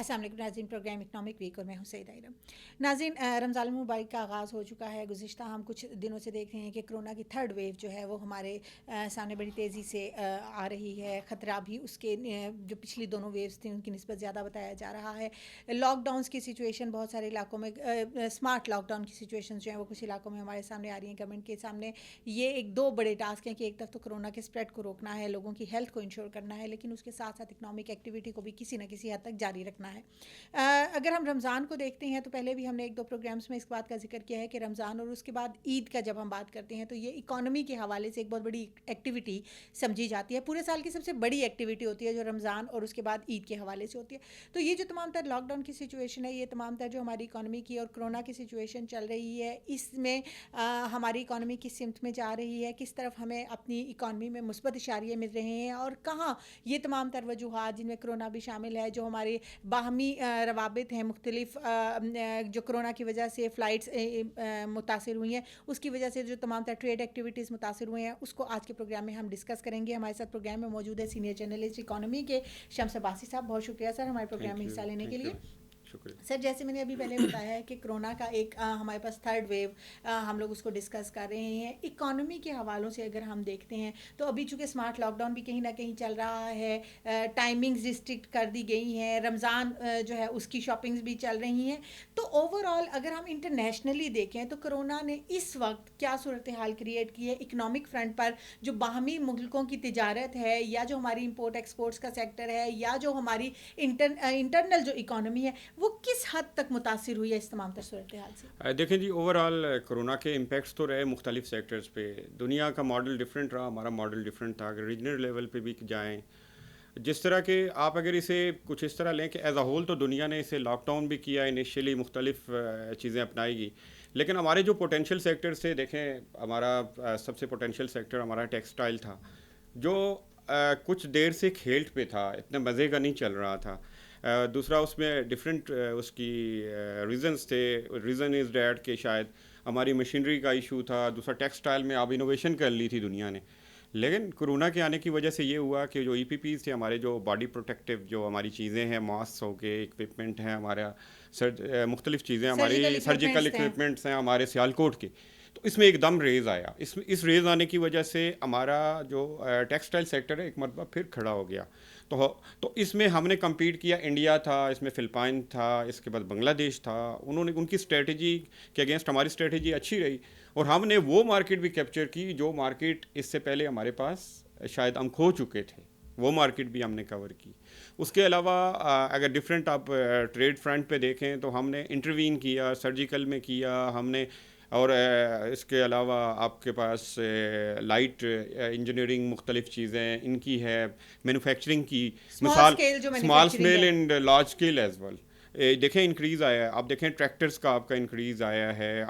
السلام علیکم ناظرین، پروگرام اکنامک ویک اور میں ہوں سعید عالم۔ ناظرین، رمضان المبارک کا آغاز ہو چکا ہے۔ گزشتہ ہم کچھ دنوں سے دیکھ رہے ہیں کہ کرونا کی تھرڈ ویو جو ہے وہ ہمارے سامنے بڑی تیزی سے آ رہی ہے۔ خطرہ بھی اس کے جو پچھلی دونوں ویوز تھیں ان کی نسبت زیادہ بتایا جا رہا ہے۔ لاک ڈاؤنس کی سچویشن بہت سارے علاقوں میں، اسمارٹ لاک ڈاؤن کی سچویشن جو ہیں وہ کچھ علاقوں میں ہمارے سامنے آ رہی ہیں، گورنمنٹ کے سامنے۔ یہ ایک دو بڑے ٹاسک ہیں کہ ایک طرف تو کرونا کے اسپریڈ کو روکنا ہے، لوگوں کی ہیلتھ کو انشور کرنا ہے، لیکن اس کے ساتھ ساتھ اکنامک ایکٹیویٹی کو بھی کسی نہ کسی حد تک جاری رکھنا ہے۔ اگر ہم رمضان کو دیکھتے ہیں تو پہلے بھی ہم نے ایک دو پروگرامز میں اس بات کا ذکر کیا ہے کہ رمضان اور اس کے بعد عید کا جب ہم بات کرتے ہیں تو یہ اکانومی کے حوالے سے ایک بہت بڑی ایکٹیویٹی سمجھی جاتی ہے۔ پورے سال کی سب سے بڑی ایکٹیویٹی ہوتی ہے جو رمضان اور اس کے بعد عید کے حوالے سے ہوتی ہے۔ تو یہ جو تمام تر لاک ڈاؤن کی سچویشن ہے، یہ تمام تر جو ہماری اکانومی کی اور کرونا کی سچویشن چل رہی ہے، اس میں ہماری اکانومی کس سمت میں جا رہی ہے، کس طرف ہمیں اپنی اکانومی میں مثبت اشاریے مل رہے ہیں، اور کہاں یہ تمام تر وجوہات جن میں کرونا بھی شامل ہے، جو ہمارے باہمی روابط ہیں مختلف، جو کرونا کی وجہ سے فلائٹس متاثر ہوئی ہیں، اس کی وجہ سے جو تمام تر ٹریڈ ایکٹیویٹیز متاثر ہوئے ہیں، اس کو آج کے پروگرام میں ہم ڈسکس کریں گے۔ ہمارے ساتھ پروگرام میں موجود ہے سینئر جرنلسٹ اکانومی کے شمس عباسی صاحب۔ بہت شکریہ سر ہمارے پروگرام میں حصہ لینے کے لیے۔ سر، جیسے میں نے ابھی پہلے بتایا ہے کہ کرونا کا ایک ہمارے پاس تھرڈ ویو، ہم لوگ اس کو ڈسکس کر رہے ہیں۔ اکانومی کے حوالوں سے اگر ہم دیکھتے ہیں تو ابھی چونکہ اسمارٹ لاک ڈاؤن بھی کہیں نہ کہیں چل رہا ہے، ٹائمنگز ریسٹرکٹ کر دی گئی ہیں، رمضان جو ہے اس کی شاپنگز بھی چل رہی ہیں، تو اوور آل اگر ہم انٹرنیشنلی دیکھیں تو کرونا نے اس وقت کیا صورتحال کریٹ کی ہے اکنامک فرنٹ پر؟ جو باہمی ملکوں کی تجارت ہے، یا جو ہماری امپورٹ ایکسپورٹس کا سیکٹر ہے، یا جو ہماری انٹرنل جو اکانومی ہے، وہ کس حد تک متاثر ہوئی ہے اس تمام تر صورتحال سے؟ دیکھیں جی، اوور آل کرونا کے امپیکٹس تو رہے مختلف سیکٹرز پہ۔ دنیا کا ماڈل ڈفرینٹ رہا، ہمارا ماڈل ڈفرینٹ تھا۔ اگر ریجنل لیول پہ بھی جائیں، جس طرح کہ آپ اگر اسے کچھ اس طرح لیں کہ ایز اے ہول تو دنیا نے اسے لاک ڈاؤن بھی کیا، انیشیلی مختلف چیزیں اپنائی گی، لیکن ہمارے جو پوٹینشیل سیکٹر سے دیکھیں، ہمارا سب سے پوٹینشیل سیکٹر ہمارا ٹیکسٹائل تھا، جو کچھ دیر سے کھیلٹ پہ تھا، اتنے مزے کا نہیں چل رہا تھا۔ دوسرا اس میں ڈفرینٹ اس کی ریزنس تھے۔ ریزن از ڈیٹ کہ شاید ہماری مشینری کا ایشو تھا، دوسرا ٹیکسٹائل میں اب انوویشن کر لی تھی دنیا نے، لیکن کرونا کے آنے کی وجہ سے یہ ہوا کہ جو ای پی پیز تھے، ہمارے جو باڈی پروٹیکٹیو جو ہماری چیزیں ہیں، ماسک ہو کے اکوپمنٹ ہیں ہمارا، مختلف چیزیں ہماری سرجیکل اکوپمنٹس ہیں ہمارے سیالکوٹ کے، تو اس میں ایک دم ریز آیا۔ اس ریز آنے کی وجہ سے ہمارا جو ٹیکسٹائل سیکٹر ہے ایک مرتبہ پھر کھڑا ہو گیا۔ تو اس میں ہم نے کمپیٹ کیا، انڈیا تھا، اس میں فلپائن تھا، اس کے بعد بنگلہ دیش تھا۔ ان کی اسٹریٹجی کے اگینسٹ ہماری اسٹریٹجی اچھی رہی، اور ہم نے وہ مارکیٹ بھی کیپچر کی جو مارکیٹ اس سے پہلے ہمارے پاس شاید ہم کھو چکے تھے، وہ مارکیٹ بھی ہم نے کور کی۔ اس کے علاوہ اگر ڈفرینٹ آپ ٹریڈ فرنٹ پہ دیکھیں تو ہم نے انٹروین کیا، سرجیکل میں کیا ہم نے، اور اس کے علاوہ آپ کے پاس لائٹ انجینئرنگ مختلف چیزیں ان کی ہے، مینوفیکچرنگ کی مثال، small scale and large scale as well. دیکھیں انکریز آیا ہے، آپ دیکھیں ٹریکٹرز کا آپ کا انکریز آیا ہے۔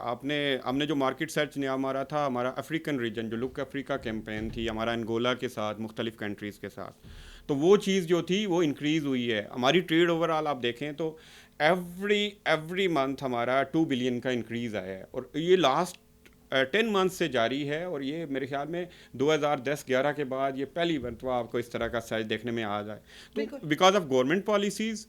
ہم نے جو مارکیٹ سرچ نیا مارا تھا، ہمارا افریقن ریجن جو لک افریقہ کیمپین تھی ہمارا، انگولا کے ساتھ مختلف کنٹریز کے ساتھ، تو وہ چیز جو تھی وہ انکریز ہوئی ہے۔ ہماری ٹریڈ اوور آل آپ دیکھیں تو ایوری منتھ ہمارا 2 بلین کا انکریز آیا ہے، اور یہ لاسٹ 10 منتھ سے جاری ہے، اور یہ میرے خیال میں 2010-11 کے بعد یہ پہلی مرتبہ آپ کو اس طرح کا سائز دیکھنے میں آ جائے، تو بیکاز آف گورنمنٹ پالیسیز۔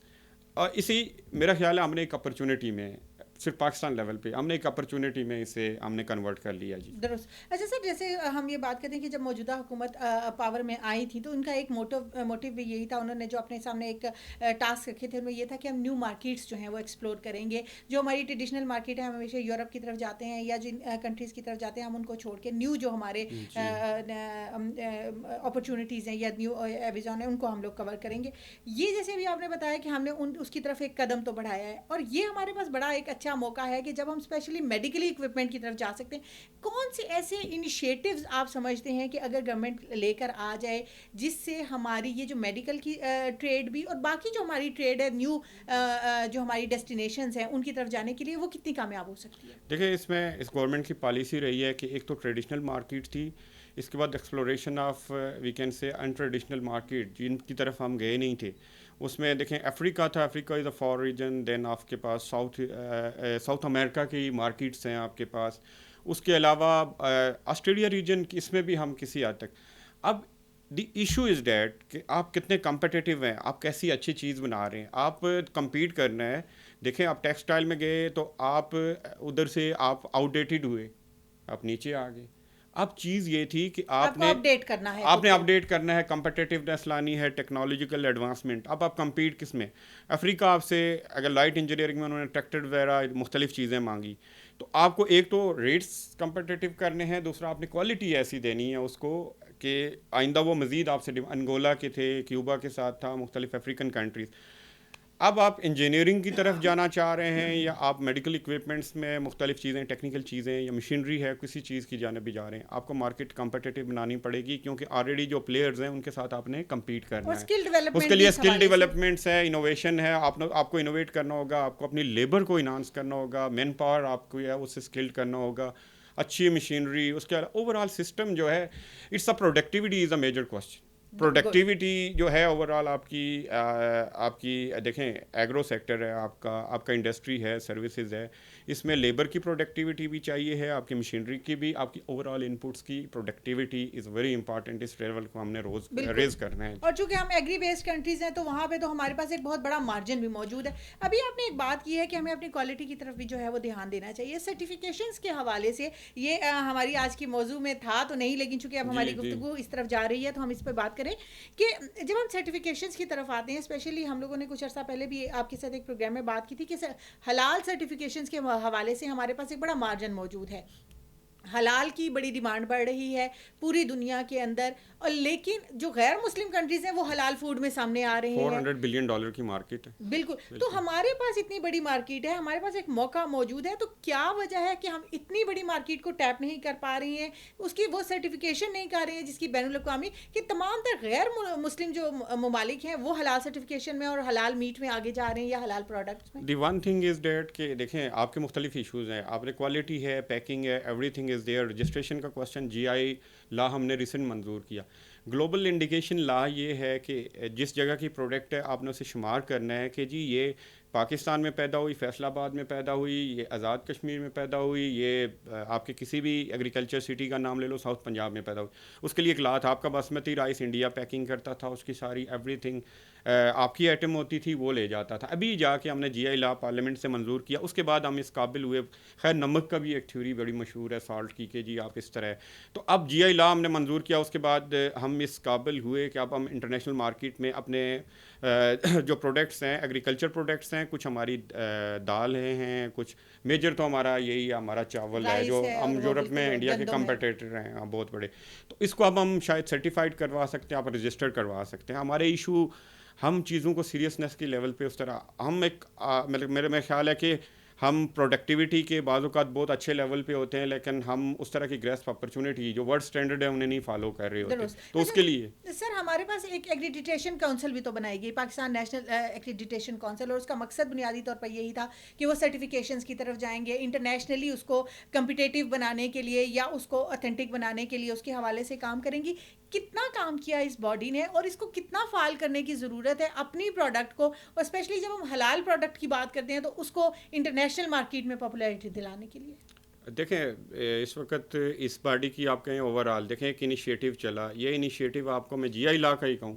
اسی میرا خیال ہے ہم نے ایک اپرچونٹی میں، صرف پاکستان لیول پہ ہم نے ایک اپرچونٹی میں اسے ہم نے کنورٹ کر لیا جی۔ درست۔ اچھا سر، جیسے ہم یہ بات کرتے ہیں کہ جب موجودہ حکومت پاور میں آئی تھی تو ان کا ایک موٹیو بھی یہی تھا، انہوں نے جو اپنے سامنے ایک ٹاسک رکھے تھے ان میں یہ تھا کہ ہم نیو مارکیٹس جو ہیں وہ ایکسپلور کریں گے۔ جو ہماری ٹریڈیشنل مارکیٹ ہے، ہم ہمیشہ یورپ کی طرف جاتے ہیں یا جن کنٹریز کی طرف جاتے ہیں، ہم ان کو چھوڑ کے نیو جو ہمارے اپرچونیٹیز ہیں یا نیو ایویزون ہیں ان کو ہم لوگ کور کریں گے۔ یہ جیسے بھی آپ نے بتایا کہ ہم نے اس کی طرف ایک قدم تو بڑھایا ہے، اور یہ ہمارے پاس بڑا ایک اچھا موقع ہے کہ جب ہم اسپیشلی میڈیکلی اکوپمنٹ کی طرف جا سکتے ہیں۔ کون سے ایسے انیشیٹوز آپ سمجھتے ہیں کہ اگر گورنمنٹ لے کر آ جائے جس سے ہماری یہ جو میڈیکل کی ٹریڈ بھی اور باقی جو ہماری ٹریڈ ہے، نیو جو ہماری ڈیسٹینیشنز ہیں ان کی طرف جانے کے لیے، وہ کتنی کامیاب ہو سکتی ہے؟ دیکھیں، اس میں اس گورنمنٹ کی پالیسی رہی ہے کہ ایک تو ٹریڈیشنل مارکیٹ تھی، اس کے بعد exploration of we can say in traditional market جن کی طرف ہم گئے نہیں تھے۔ اس میں دیکھیں افریقہ تھا، افریقہ از اے فار ریجن، دین آپ کے پاس ساؤتھ امریکہ کی مارکیٹس ہیں آپ کے پاس، اس کے علاوہ آسٹریلیا ریجن، اس میں بھی ہم کسی حد تک۔ اب دی ایشو از دیٹ کہ آپ کتنے کمپٹیٹیو ہیں, آپ کیسی اچھی چیز بنا رہے ہیں. آپ کمپیٹ کرنا ہے. دیکھیں آپ ٹیکسٹائل میں گئے تو آپ ادھر سے آپ آؤٹ ڈیٹڈ ہوئے, آپ نیچے آ گئے. اب چیز یہ تھی کہ آپ کو اپڈیٹ کرنا ہے, اپڈیٹ کرنا ہے, کمپٹیٹیونیس لانی ہے, ٹیکنالوجیکل ایڈوانسمنٹ. اب آپ کمپیٹ کس میں؟ افریقہ آپ سے اگر لائٹ انجینئرنگ میں انہوں نے ٹریکٹر وغیرہ مختلف چیزیں مانگی, تو آپ کو ایک تو ریٹس کمپٹیٹیو کرنے ہیں, دوسرا آپ نے کوالٹی ایسی دینی ہے اس کو کہ آئندہ وہ مزید آپ سے. انگولا کے تھے, کیوبا کے ساتھ تھا, مختلف افریقن کنٹریز. اب آپ انجینئرنگ کی طرف جانا چاہ رہے ہیں یا آپ میڈیکل اکوپمنٹس میں مختلف چیزیں, ٹیکنیکل چیزیں یا مشینری ہے, کسی چیز کی جانب بھی جا رہے ہیں, آپ کو مارکیٹ کمپٹیٹیو بنانی پڑے گی, کیونکہ آلریڈی جو پلیئرز ہیں ان کے ساتھ آپ نے کمپیٹ کرنا ہے. اس کے لیے اسکل ڈیولپمنٹس ہے, انوویشن ہے, آپ کو انوویٹ کرنا ہوگا, آپ کو اپنی لیبر کو انہانس کرنا ہوگا, مین پاور آپ کو ہے اس سے اسکلڈ کرنا ہوگا, اچھی مشینری. اس کے اوور آل سسٹم جو ہے, it's a productivity is a major question. Productivity جو ہے اوور آل آپ کی دیکھیں ایگرو سیکٹر ہے آپ کا انڈسٹری ہے, سروسز ہے, اس میں لیبر کی پروڈکٹیوٹی بھی چاہیے ہے, آپ کی مشینری کی بھی, آپ کی اوور آل انپٹس کی پروڈکٹیوٹی از ویری امپارٹنٹ. اس لیول کو ہم نے روز ریز کرنا ہے. اور چونکہ ہم ایگری بیسڈ کنٹریز ہیں تو وہاں پہ تو ہمارے پاس ایک بہت بڑا مارجن بھی موجود ہے. ابھی آپ نے ایک بات کی ہے کہ ہمیں اپنی کوالٹی کی طرف بھی جو ہے وہ دھیان دینا چاہیے. سرٹیفکیشنز کے حوالے سے یہ ہماری آج کی موضوع میں تھا تو نہیں, لیکن چونکہ اب ہماری گفتگو اس طرف جا رہی ہے تو ہم اس پہ بات کریں کہ جب ہم سرٹیفکیشنز کی طرف آتے ہیں, اسپیشلی ہم لوگوں نے کچھ عرصہ پہلے بھی آپ کے ساتھ ایک پروگرام میں بات کی تھی کہ حلال سرٹیفکیشنز کے حوالے سے ہمارے پاس ایک بڑا مارجن موجود ہے. حلال کی بڑی ڈیمانڈ بڑھ رہی ہے پوری دنیا کے اندر, اور لیکن جو غیر مسلم کنٹریز ہیں وہ حلال فوڈ میں سامنے آ رہے ہیں. $400 بلین کی مارکیٹ ہے. بالکل. تو ہمارے پاس اتنی بڑی مارکیٹ ہے, ہمارے پاس ایک موقع موجود ہے, تو کیا وجہ ہے کہ ہم اتنی بڑی مارکیٹ کو ٹیپ نہیں کر پا رہی ہیں, اس کی وہ سرٹیفکیشن نہیں کر رہے ہیں جس کی بین الاقوامی کہ تمام تر غیر مسلم جو ممالک ہیں وہ حلال سرٹیفکیشن میں اور حلال میٹ میں آگے جا رہے ہیں یا حلال پروڈکٹس میں. The one thing is that کہ دیکھیں آپ کے مختلف ایشوز ہیں, آپ نے کوالٹی ہے, پیکنگ ہے, every thing is there. Registration کا کوشچن, جی آئی لا ہم نے ریسنٹ منظور کیا. گلوبل انڈیکیشن لا یہ ہے کہ جس جگہ کی پروڈکٹ ہے آپ نے اسے شمار کرنا ہے کہ جی یہ پاکستان میں پیدا ہوئی, فیصل آباد میں پیدا ہوئی, یہ آزاد کشمیر میں پیدا ہوئی, یہ آپ کے کسی بھی ایگریکلچر سٹی کا نام لے لو, ساؤتھ پنجاب میں پیدا ہوئی. اس کے لیے ایک لا تھا, آپ کا باسمتی رائس انڈیا پیکنگ کرتا تھا, اس کی ساری ایوری تھنگ آپ کی آئٹم ہوتی تھی وہ لے جاتا تھا. ابھی جا کے ہم نے جی آئی لا پارلیمنٹ سے منظور کیا, اس کے بعد ہم اس قابل ہوئے. خیر نمک کا بھی ایک تھیوری بڑی مشہور ہے سالٹ کی کہ جی آپ اس طرح ہے, تو اب جی آئی لا ہم نے منظور کیا, اس کے بعد ہم اس قابل ہوئے کہ اب ہم انٹرنیشنل مارکیٹ میں اپنے جو پروڈکٹس ہیں, ایگریکلچر پروڈکٹس ہیں, کچھ ہماری دالیں ہیں, کچھ میجر تو ہمارا یہی ہے, ہمارا چاول ہے جو ہم یورپ میں انڈیا کے کمپیٹیٹر ہیں بہت بڑے, تو اس کو اب ہم شاید سرٹیفائڈ کروا سکتے ہیں, آپ رجسٹر کروا سکتے ہیں. ہمارے ایشو, ہم چیزوں کو سیریسنس کے لیول پہ اس طرح ہم ایک میرا خیال ہے کہ ہم پروڈکٹیوٹی کے بعض اوقات بہت اچھے لیول پہ ہوتے ہیں, لیکن ہم اس طرح کی گریسپ اپرچونیٹی جو ورلڈ اسٹینڈرڈ ہے انہیں نہیں فالو کر رہے ہوتے. تو اس کے لیے سر ہمارے پاس ایک ایکریڈیٹیشن کونسل بھی تو بنائی گئی, پاکستان نیشنل ایکریڈیٹیشن کونسل, اور اس کا مقصد بنیادی طور پر یہی تھا کہ وہ سرٹیفکیشنز کی طرف جائیں گے, انٹرنیشنلی اس کو کمپیٹیٹیو بنانے کے لیے یا اس کو اتھینٹک بنانے کے لیے اس کے حوالے سے کام کریں گی. کتنا کام کیا اس باڈی نے اور اس کو کتنا فعال کرنے کی ضرورت ہے اپنی پروڈکٹ کو, اور اسپیشلی جب ہم حلال پروڈکٹ کی بات کرتے ہیں تو اس کو انٹرنیشنل مارکیٹ میں پاپولیرٹی دلانے کے لیے. دیکھیں اس وقت اس باڈی کی آپ کہیں اوور آل دیکھیں ایک انیشیٹو چلا, یہ انیشیٹو آپ کو میں جی آئی لا کا ہی کہوں,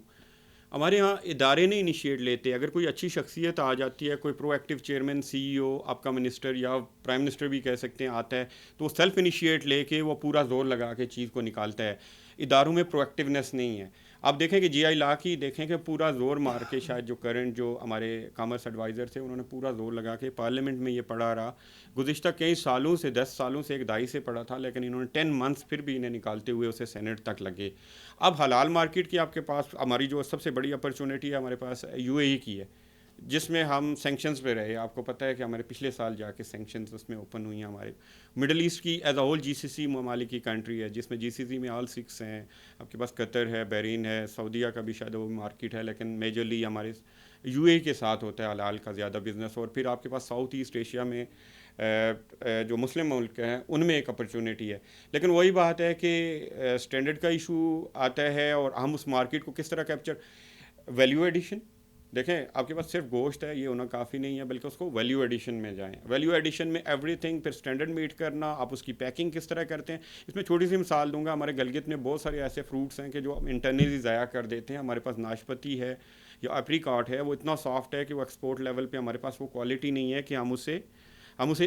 ہمارے یہاں ادارے نہیں انیشیٹ لیتے. اگر کوئی اچھی شخصیت آ جاتی ہے, کوئی پرو ایکٹیو چیئرمین, سی ای او, آپ کا منسٹر یا پرائم منسٹر بھی کہہ سکتے ہیں, آتا ہے تو وہ سیلف انیشیٹ لے کے وہ پورا زور لگا کے چیز کو نکالتا ہے. اداروں میں پرو ایکٹیونیس نہیں ہے. آپ دیکھیں کہ جی آئی لا کی دیکھیں کہ پورا زور مار کے, شاید جو کرنٹ جو ہمارے کامرس ایڈوائزر تھے انہوں نے پورا زور لگا کے پارلیمنٹ میں یہ پڑھا رہا. گزشتہ کئی سالوں سے, 10 سالوں سے, ایک دہائی سے پڑھا تھا, لیکن انہوں نے 10 months پھر بھی انہیں نکالتے ہوئے اسے سینٹ تک لگے. اب حلال مارکیٹ کی آپ کے پاس ہماری جو سب سے بڑی اپرچونیٹی ہے ہمارے پاس یو اے ای کی ہے, جس میں ہم سینکشنز پہ رہے. آپ کو پتہ ہے کہ ہمارے پچھلے سال جا کے سینکشنز اس میں اوپن ہوئی ہیں. ہمارے مڈل ایسٹ کی ایز اے ہول جی سی سی ممالک کی کنٹری ہے, جس میں جی سی سی میں آل 6 ہیں. آپ کے پاس قطر ہے, بحرین ہے, سعودیہ کا بھی شاید وہ مارکیٹ ہے, لیکن میجرلی ہمارے یو اے کے ساتھ ہوتا ہے حلال کا زیادہ بزنس. اور پھر آپ کے پاس ساؤتھ ایسٹ ایشیا میں جو مسلم ملک ہیں ان میں ایک اپرچونیٹی ہے. لیکن وہی بات ہے کہ اسٹینڈرڈ کا ایشو آتا ہے, اور ہم اس مارکیٹ کو کس طرح کیپچر, ویلیو ایڈیشن. دیکھیں آپ کے پاس صرف گوشت ہے یہ ہونا کافی نہیں ہے، بلکہ اس کو ویلیو ایڈیشن میں جائیں. ویلیو ایڈیشن میں ایوری تھنگ، پھر اسٹینڈرڈ میٹ کرنا، آپ اس کی پیکنگ کس طرح کرتے ہیں. اس میں چھوٹی سی مثال دوں گا، ہمارے گلگت میں بہت سارے ایسے فروٹس ہیں کہ جو ہم انٹرنلی ضائع کر دیتے ہیں. ہمارے پاس ناشپتی ہے یا اپریکاٹ ہے، وہ اتنا سافٹ ہے کہ وہ ایکسپورٹ لیول پہ ہمارے پاس وہ کوالٹی نہیں ہے کہ ہم اسے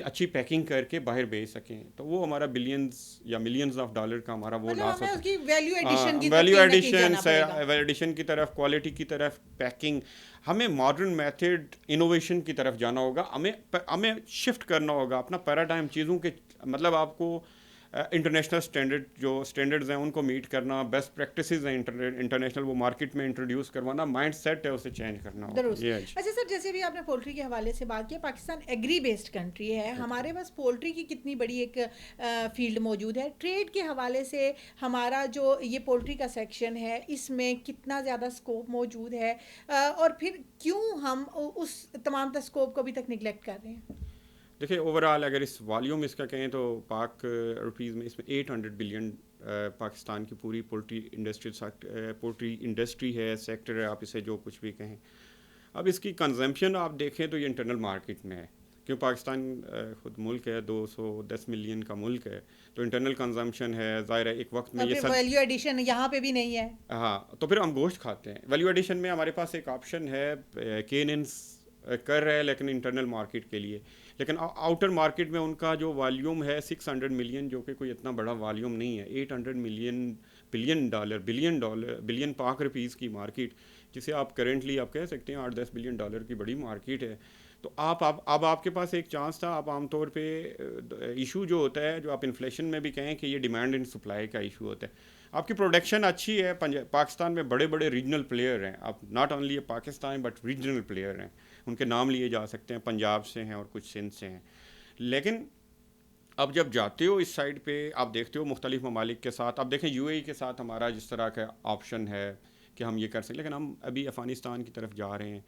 اچھی پیکنگ کر کے باہر بھیج سکیں. تو وہ ہمارا بلینز یا ملینز آف ڈالر کا ہمارا وہ مطلب لاس ہمیں ہوتا اس کی ویلیو ہے. ایڈیشن کی طرف ویلیو کہیں نہ کہیں ایڈیشن جانا پڑے گا. ویلیو ایڈیشن کی طرف، کوالٹی کی طرف، پیکنگ، ہمیں ماڈرن میتھڈ انوویشن کی طرف جانا ہوگا. ہمیں شفٹ کرنا ہوگا اپنا پیراڈائم چیزوں کے، مطلب آپ کو انٹرنیشنل اسٹینڈرڈز ہیں ان کو میٹ کرنا، بیسٹ پریکٹسز ہیں انٹرنیشنل وہ مارکیٹ میں انٹروڈیوس کروانا، مائنڈ سیٹ ہے اسے چینج کرنا ہوگا. درست. یہ اچھا سر، جیسے بھی آپ نے پولٹری کے حوالے سے بات کی، پاکستان ایگری بیسڈ کنٹری ہے، ہمارے پاس پولٹری کی کتنی بڑی ایک فیلڈ موجود ہے. ٹریڈ کے حوالے سے ہمارا جو یہ پولٹری کا سیکشن ہے اس میں کتنا زیادہ اسکوپ موجود ہے، اور پھر کیوں ہم اس تمام تر اسکوپ کو ابھی تک نگلیکٹ کر رہے ہیں؟ دیکھیں اوور آل اگر اس والیوم اس کا کہیں تو پاک روپیز میں اس میں 800 بلین پاکستان کی پوری پولٹری انڈسٹری ہے، سیکٹر ہے، آپ اسے جو کچھ بھی کہیں. اب اس کی کنزمپشن آپ دیکھیں تو یہ انٹرنل مارکیٹ میں ہے، کیوں پاکستان خود ملک ہے، 210 ملین کا ملک ہے، تو انٹرنل کنزمپشن ہے. ظاہر ہے ایک وقت میں یہ ویلیو ایڈیشن یہاں پہ بھی نہیں ہے. ہاں، تو پھر ہم گوشت کھاتے ہیں. ویلیو ایڈیشن میں ہمارے پاس ایک آپشن ہے، کیننس کر رہے ہیں لیکن انٹرنل مارکیٹ کے لیے، لیکن آؤٹر مارکیٹ میں ان کا جو والیوم ہے 600 ملین، جو کہ کوئی اتنا بڑا والیوم نہیں ہے. 800 بلین پاک روپیز کی مارکیٹ، جسے آپ کرنٹلی آپ کہہ سکتے ہیں 8-10 بلین ڈالر کی بڑی مارکیٹ ہے. تو اب آپ کے پاس ایک چانس تھا. آپ عام طور پہ ایشو جو ہوتا ہے، جو آپ انفلیشن میں بھی کہیں کہ یہ ڈیمانڈ اینڈ سپلائی کا ایشو ہوتا ہے. آپ کی پروڈکشن اچھی ہے، پاکستان میں بڑے بڑے ریجنل پلیئر ہیں، آپ not only Pakistan but regional player ہیں، ان کے نام لیے جا سکتے ہیں، پنجاب سے ہیں اور کچھ سندھ سے ہیں. لیکن اب جب جاتے ہو اس سائڈ پہ، آپ دیکھتے ہو مختلف ممالک کے ساتھ، آپ دیکھیں یو اے ای کے ساتھ ہمارا جس طرح کا آپشن ہے کہ ہم یہ کر سکیں، لیکن ہم ابھی افغانستان کی طرف جا رہے ہیں.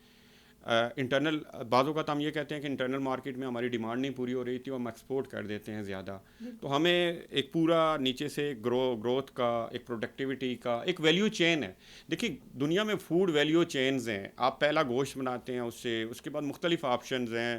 انٹرنل بعض اوقات ہم یہ کہتے ہیں کہ انٹرنل مارکیٹ میں ہماری ڈیمانڈ نہیں پوری ہو رہی تھی، ہم ایکسپورٹ کر دیتے ہیں زیادہ. تو ہمیں ایک پورا نیچے سے گروتھ کا، ایک پروڈکٹیوٹی کا ایک ویلیو چین ہے. دیکھیے دنیا میں فوڈ ویلیو چینز ہیں. آپ پہلا گوشت بناتے ہیں، اس کے بعد مختلف آپشنز ہیں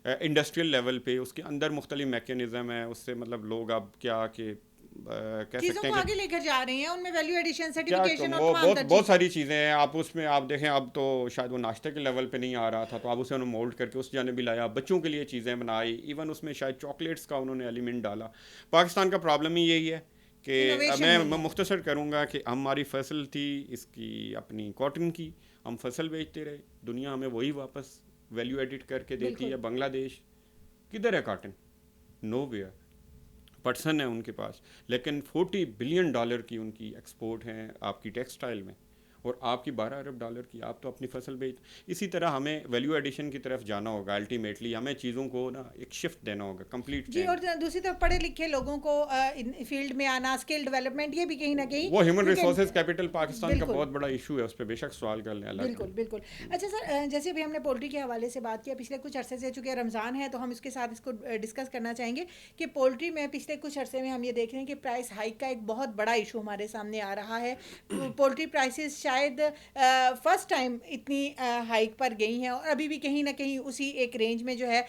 انڈسٹریل لیول پہ، اس کے اندر مختلف میکینزم ہیں. اس سے مطلب لوگ اب کیا کہ کہہ چیزوں سکتے کو ہیں آگے لے کر جا رہے ہیں، ان میں ویلیو ایڈیشن، کیا سرٹیفیکیشن اور وہ تمام تر بہت ساری چیزیں ہیں. آپ اس میں آپ دیکھیں، اب تو شاید وہ ناشتے کے لیول پہ نہیں آ رہا تھا، تو آپ اسے انہوں نے مولڈ کر کے اس جانب بھی لایا، بچوں کے لیے چیزیں بنائی، ایون اس میں شاید چاکلیٹس کا انہوں نے ایلیمنٹ ڈالا. پاکستان کا پرابلم ہی یہی ہے کہ میں مختصر کروں گا کہ ہماری فصل تھی اس کی اپنی کاٹن کی، ہم فصل بیچتے رہے، دنیا ہمیں وہی واپس ویلیو ایڈٹ کر کے دیتی ہے. بنگلہ دیش کدھر ہے کاٹن؟ Know where. پٹسن ہے ان کے پاس، لیکن 40 بلین ڈالر کی ان کی ایکسپورٹ ہیں آپ کی ٹیکسٹائل میں، اور آپ کی 12 ارب ڈالر کی. آپ تو اپنی فصل بیچ. اسی طرح ہمیں ویلیو ایڈیشن کی طرف جانا ہوگا. الٹیمیٹلی ہمیں چیزوں کو نا ایک شفٹ دینا ہوگا کمپلیٹ. جی، اور دوسری طرف پڑھے لکھے لوگوں کو فیلڈ میں آنا، اسکل ڈیولپمنٹ، یہ بھی کہیں نہ کہیں وہ ہیومن ریسورسز کیپٹل پاکستان کا بہت بڑا ایشو ہے، اس پہ بے شک سوال کر لیں. بالکل بالکل. اچھا سر، جیسے ابھی ہم نے پولٹری کے حوالے سے بات کیا، پچھلے کچھ عرصے سے چونکہ رمضان ہے تو ہم اس کے ساتھ اس کو ڈسکس کرنا چاہیں گے کہ پولٹری میں پچھلے کچھ عرصے میں ہم یہ دیکھ رہے ہیں کہ پرائس ہائک کا ایک بہت بڑا ایشو ہمارے سامنے آ رہا ہے. پولٹری پرائسز شاید فرسٹ ٹائم اتنی ہائک پر گئی ہیں، اور ابھی بھی کہیں نہ کہیں اسی ایک رینج میں جو ہے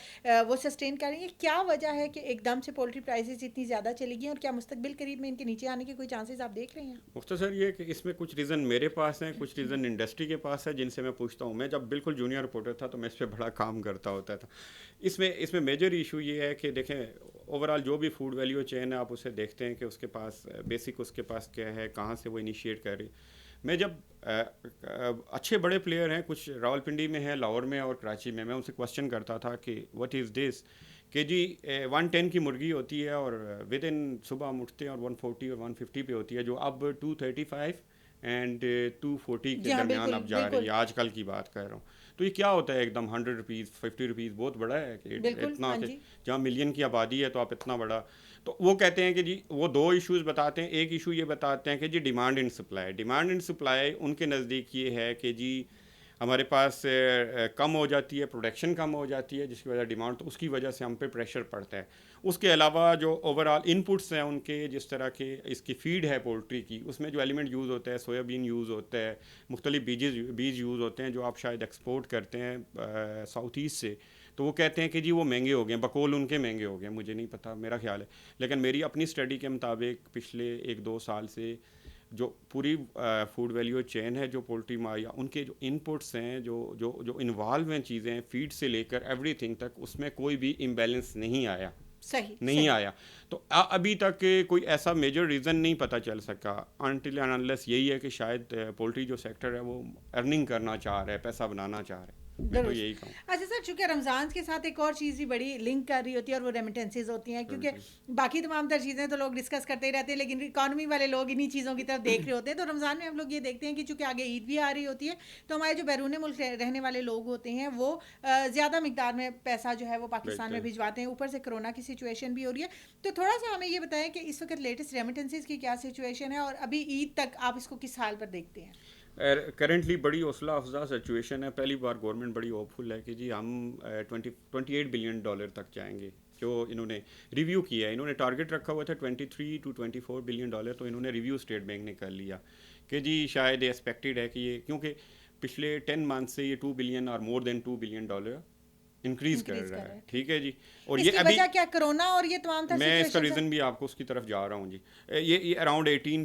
وہ سسٹین کر رہی ہیں. کیا وجہ ہے کہ ایک دم سے پولٹری پرائسز اتنی زیادہ چلی گئی ہیں، اور کیا مستقبل قریب میں ان کے نیچے آنے کے کوئی چانسز آپ دیکھ رہے ہیں؟ مختصر یہ کہ اس میں کچھ ریزن میرے پاس ہیں، کچھ ریزن انڈسٹری کے پاس ہے، جن سے میں پوچھتا ہوں. میں جب بالکل جونیئر رپورٹر تھا تو میں اس پہ بڑا کام کرتا ہوتا تھا. اس میں میجر ایشو یہ ہے کہ دیکھیں اوور آل جو بھی فوڈ ویلیو چین ہے، آپ اسے دیکھتے ہیں کہ اس کے پاس بیسک اس کے پاس کیا ہے، کہاں سے وہ انیشیٹ کر رہی. میں جب اچھے بڑے پلیئر ہیں، کچھ راولپنڈی میں ہیں، لاہور میں اور کراچی میں ان سے کوسچن کرتا تھا کہ واٹ از دس، کہ جی 110 کی مرغی ہوتی ہے اور ود ان صبح ہم اٹھتے ہیں اور 140 اور 150 پہ ہوتی ہے، جو اب 235 اینڈ 240 کے درمیان اب جا رہی ہے. آج کل کی بات کر رہا ہوں. تو یہ کیا ہوتا ہے ایک دم 100 روپیز 50 روپیز بہت بڑا ہے کہ اتنا کہ جہاں ملین کی آبادی ہے تو آپ اتنا بڑا. تو وہ کہتے ہیں کہ جی وہ دو ایشوز بتاتے ہیں. ایک ایشو یہ بتاتے ہیں کہ جی demand and supply. Demand and supply ان کے نزدیک یہ ہے کہ جی ہمارے پاس کم ہو جاتی ہے، پروڈکشن کم ہو جاتی ہے، جس کی وجہ ڈیمانڈ، تو اس کی وجہ سے ہم پہ پریشر پڑتا ہے. اس کے علاوہ جو اوور آل ان پٹس ہیں ان کے، جس طرح کے اس کی فیڈ ہے پولٹری کی، اس میں جو ایلیمنٹ یوز ہوتا ہے، سویا بین یوز ہوتا ہے، مختلف بیج یوز ہوتے ہیں جو آپ شاید ایکسپورٹ کرتے ہیں ساؤتھ ایسٹ سے، تو وہ کہتے ہیں کہ جی وہ مہنگے ہو گئے، بقول ان کے مہنگے ہو گئے. مجھے نہیں پتہ، میرا خیال ہے، لیکن میری اپنی اسٹڈی کے مطابق پچھلے 1-2 سال سے جو پوری فوڈ ویلیو چین ہے جو پولٹری یا ان کے جو ان پٹس ہیں، جو انوالو ہیں چیزیں فیڈ سے لے کر ایوری تھنگ تک، اس میں کوئی بھی امبیلنس نہیں آیا. نہیں آیا. تو ابھی تک کوئی ایسا میجر ریزن نہیں پتہ چل سکا انٹل اینڈ انلیس یہی ہے کہ شاید پولٹری جو سیکٹر ہے وہ ارننگ کرنا چاہ رہا ہے، پیسہ بنانا چاہ رہا ہے. میں تو یہی کہوں. اچھا سر، چونکہ رمضان کے ساتھ ایک اور چیز بھی بڑی لنک کر رہی ہوتی ہے اور وہ ریمیٹنسز ہوتی ہیں، کیونکہ باقی تمام تر چیزیں تو لوگ ڈسکس کرتے ہی رہتے ہیں، لیکن اکانومی والے لوگ انہی چیزوں کی طرف دیکھ رہے ہوتے ہیں. تو رمضان میں ہم لوگ یہ دیکھتے ہیں کہ چونکہ آگے عید بھی آ رہی ہوتی ہے، تو ہمارے جو بیرون ملک رہنے والے لوگ ہوتے ہیں وہ زیادہ مقدار میں پیسہ جو ہے وہ پاکستان میں بھجواتے ہیں. اوپر سے کرونا کی سچویشن بھی ہو رہی ہے، تو تھوڑا سا ہمیں یہ بتائیں کہ اس وقت لیٹسٹ ریمیٹنسز کی کیا سچویشن ہے، اور ابھی عید تک آپ اس کو کس حال پر دیکھتے ہیں؟ کرنٹلی بڑی حوصلہ افزا سچویشن ہے. پہلی بار گورنمنٹ بڑی ہوپ فل ہے کہ جی ہم 28 بلین ڈالر تک جائیں گے، جو انہوں نے ریویو کیا ہے. انہوں نے ٹارگیٹ رکھا ہوا تھا 23 to 24 بلین ڈالر، تو انہوں نے ریویو اسٹیٹ بینک نے کر لیا کہ جی شاید ایکسپیکٹڈ ہے کہ یہ، کیونکہ پچھلے 10 منتھ سے یہ 2 بلین اور مور دین 2 بلین ڈالر انکریز کر رہا ہے. ٹھیک ہے جی. اور یہ ابھی کیا کرونا اور یہ تمام تر میں اس کا ریزن بھی آپ کو اس کی طرف جا رہا ہوں جی. یہ اراؤنڈ 18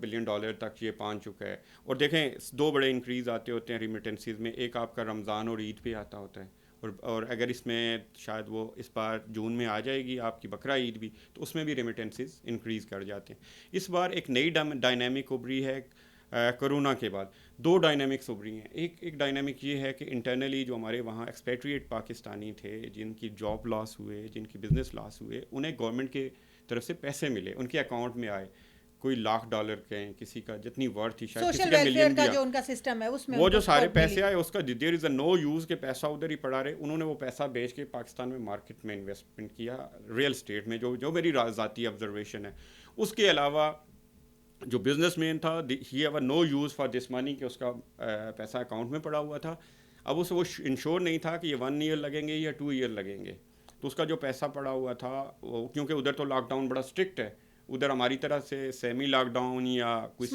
بلین ڈالر تک یہ پہنچ چکا ہے. اور دیکھیں 2 بڑے انکریز آتے ہوتے ہیں ریمیٹنسز میں، ایک آپ کا رمضان اور عید پہ آتا ہوتا ہے، اور اگر اس میں شاید وہ اس بار جون میں آ جائے گی آپ کی بقرہ عید بھی، تو اس میں بھی ریمیٹنسز انکریز کر جاتے ہیں. اس بار ایک نئی ڈائنامک ابھری ہے کرونا کے بعد. 2 ڈائنامکس ابھری ہیں. ایک ڈائنامک یہ ہے کہ انٹرنلی جو ہمارے وہاں ایکسپیٹریٹ پاکستانی تھے، جن کی جاب لاس ہوئے، جن کی بزنس لاس ہوئے، انہیں گورنمنٹ کے طرف سے پیسے ملے، ان کے اکاؤنٹ میں آئے. کوئی $1,00,000 کہیں، کسی کا جتنی ورتھ تھی، شاید کسی کا ملین بھی، جو ان کا سسٹم ہے اس میں وہ جو سارے پیسے آئے اس کا دیر از اے نو یوز کے پیسہ ادھر ہی پڑا رہے. انہوں نے وہ پیسہ بیچ کے پاکستان میں مارکیٹ میں انویسٹمنٹ کیا، ریئل اسٹیٹ میں، جو میری ذاتی آبزرویشن ہے. اس کے علاوہ جو بزنس مین تھا، he have a no use for this money, کہ اس کا پیسہ اکاؤنٹ میں پڑا ہوا تھا. اب اسے وہ انشور نہیں تھا کہ یہ 1 ایئر لگیں گے یا 2 ایئر لگیں گے، تو اس کا جو پیسہ پڑا ہوا تھا وہ، کیونکہ ادھر تو لاک ڈاؤن بڑا اسٹرکٹ ہے، ادھر ہماری طرح سے سیمی لاک ڈاؤن یا کچھ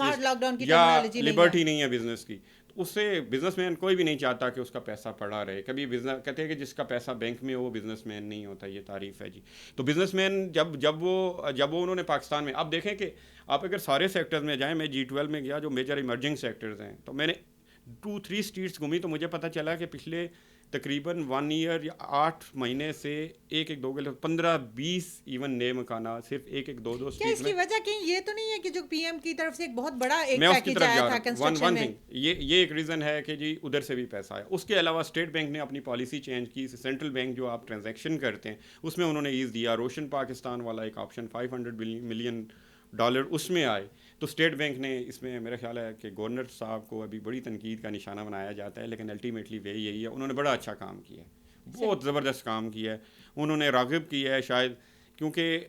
یا لبرٹی نہیں ہے بزنس کی. اس سے بزنس مین کوئی بھی نہیں چاہتا کہ اس کا پیسہ پڑا رہے. کبھی بزنس کہتے ہیں کہ جس کا پیسہ بینک میں ہو وہ بزنس مین نہیں ہوتا، یہ تعریف ہے جی. تو بزنس مین جب وہ انہوں نے پاکستان میں، اب دیکھیں کہ آپ اگر سارے سیکٹرز میں جائیں، میں G12 میں گیا جو میجر ایمرجنگ سیکٹرز ہیں، تو میں نے 2-3 اسٹریٹس گھومی، تو مجھے پتہ چلا کہ پچھلے تقریباً 1 ایئر یا 8 مہینے سے 1-2 15-20 ایون نئے مکانات صرف 1-2 اسٹریٹ میں. اس کی وجہ کہیں یہ تو نہیں ہے کہ جو پی ایم کی طرف سے ایک بہت بڑا ایک میں اس کی پیکیج طرف آیا جا تھا رہا ہوں. کنسٹرکشن میں، یہ ایک ریزن ہے کہ جی ادھر سے بھی پیسہ آیا. اس کے علاوہ اسٹیٹ بینک نے اپنی پالیسی چینج کی. سینٹرل بینک جو آپ ٹرانزیکشن کرتے ہیں اس میں انہوں نے ایز دیا. روشن پاکستان والا ایک آپشن $500 ملین اس میں آئے. تو اسٹیٹ بینک نے اس میں، میرا خیال ہے کہ گورنر صاحب کو ابھی بڑی تنقید کا نشانہ بنایا جاتا ہے، لیکن الٹیمیٹلی وے یہی ہے، انہوں نے بڑا اچھا کام کیا ہے، بہت زبردست کام کیا ہے. انہوں نے راغب کیا ہے شاید، کیونکہ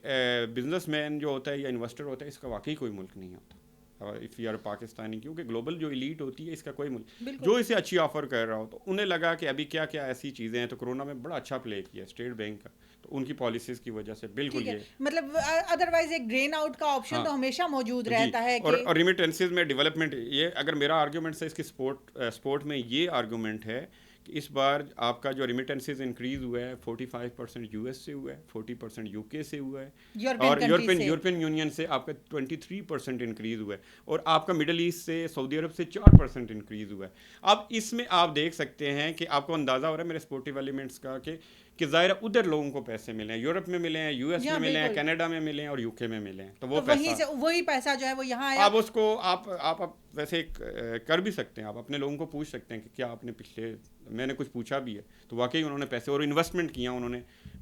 بزنس مین جو ہوتا ہے یا انویسٹر ہوتا ہے، اس کا واقعی کوئی ملک نہیں ہوتا اف یو آر پاکستانی، کیونکہ گلوبل جو ایلیٹ ہوتی ہے اس کا کوئی ملک جو اسے اچھی آفر کر رہا ہو. تو انہیں لگا کہ ابھی کیا کیا ایسی چیزیں ہیں، تو کرونا میں بڑا اچھا پلے کیا اسٹیٹ بینک کا. تو ان کی پالیسیز کی وجہ سے بالکل یہ مطلب ادروائز ایک ڈرین آؤٹ کا آپشن تو ہمیشہ موجود رہتا ہے. اور ریمیٹنسز میں ڈیولپمنٹ، یہ اگر میرا آرگیومنٹ ہے اس کی سپورٹ میں، یہ آرگیومنٹ ہے کہ اس بار آپ کا جو ریمیٹنسز انکریز ہوا ہے 45% US سے ہوا ہے، 40% UK سے ہوا ہے، اور یورپین یونین سے آپ کا 23% انکریز ہوا ہے، اور آپ کا مڈل ایسٹ سے، سعودی عرب سے 4% انکریز ہوا ہے. اب اس میں آپ دیکھ سکتے ہیں کہ آپ کو اندازہ ہو رہا ہے میرے سپورٹیو ایلیمنٹس کا کہ ظاہر ادھر لوگوں کو پیسے ملے ہیں، یورپ میں ملے ہیں، US میں ملے ہیں، کینیڈا میں ملے ہیں، اور UK میں ملے ہیں. تو وہ پیسہ، وہی پیسہ جو ہے وہ یہاں آیا. آپ اس کو آپ ویسے کر بھی سکتے ہیں، آپ اپنے لوگوں کو پوچھ سکتے ہیں کہ کیا آپ نے پچھلے، میں نے کچھ پوچھا بھی ہے، تو واقعی انہوں نے پیسے اور انویسٹمنٹ کیا. انہوں نے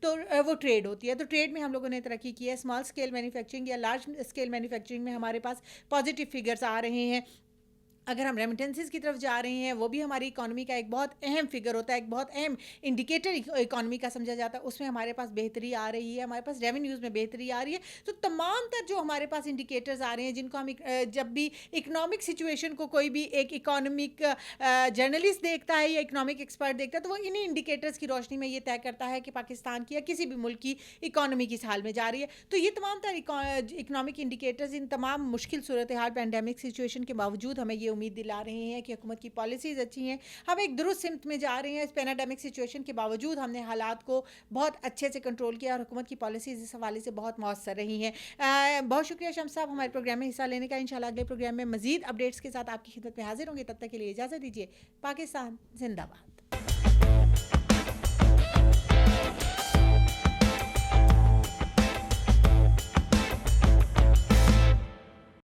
تو وہ ٹریڈ ہوتی ہے. تو ٹریڈ میں ہم لوگوں نے ترقی کی ہے. اسمال اسکیل مینوفیکچرنگ یا لارج اسکیل مینوفیکچرنگ میں ہمارے پاس پازیٹیو فگرز آ رہے ہیں. اگر ہم ریمیٹنسز کی طرف جا رہے ہیں وہ بھی ہماری اکانومی کا ایک بہت اہم فگر ہوتا ہے, ایک بہت اہم انڈیکیٹر اکانومی کا سمجھا جاتا ہے. اس میں ہمارے پاس بہتری آ رہی ہے, ہمارے پاس ریونیوز میں بہتری آ رہی ہے. تو تمام تر جو ہمارے پاس انڈیکیٹرز آ رہے ہیں جن کو ہم جب بھی اکنامک سچویشن کو کوئی بھی ایک اکانومک جرنلسٹ دیکھتا ہے یا اکنامک ایکسپرٹ دیکھتا ہے تو وہ انہیں انڈیکیٹرز کی روشنی میں یہ طے کرتا ہے کہ پاکستان کی یا کسی بھی ملک کی اکانومی کس حال میں جا رہی ہے. تو یہ تمام تر اکنامک انڈیکیٹرز ان تمام مشکل صورتحال پینڈیمک سچویشن کے باوجود ہمیں یہ امید دلا رہے ہیں کہ حکومت کی پالیسیز اچھی ہیں, ہم ایک درست سمت میں جا رہے ہیں. اس پینڈیمک سچویشن کے باوجود ہم نے حالات کو بہت اچھے سے کنٹرول کیا اور حکومت کی پالیسیز اس حوالے سے بہت مؤثر رہی ہیں. بہت شکریہ شمس صاحب ہمارے پروگرام میں حصہ لینے کا. انشاءاللہ اگلے پروگرام میں مزید اپڈیٹس کے ساتھ آپ کی خدمت میں حاضر ہوں گے. تب تک کے لیے اجازت دیجیے. پاکستان زندہ باد.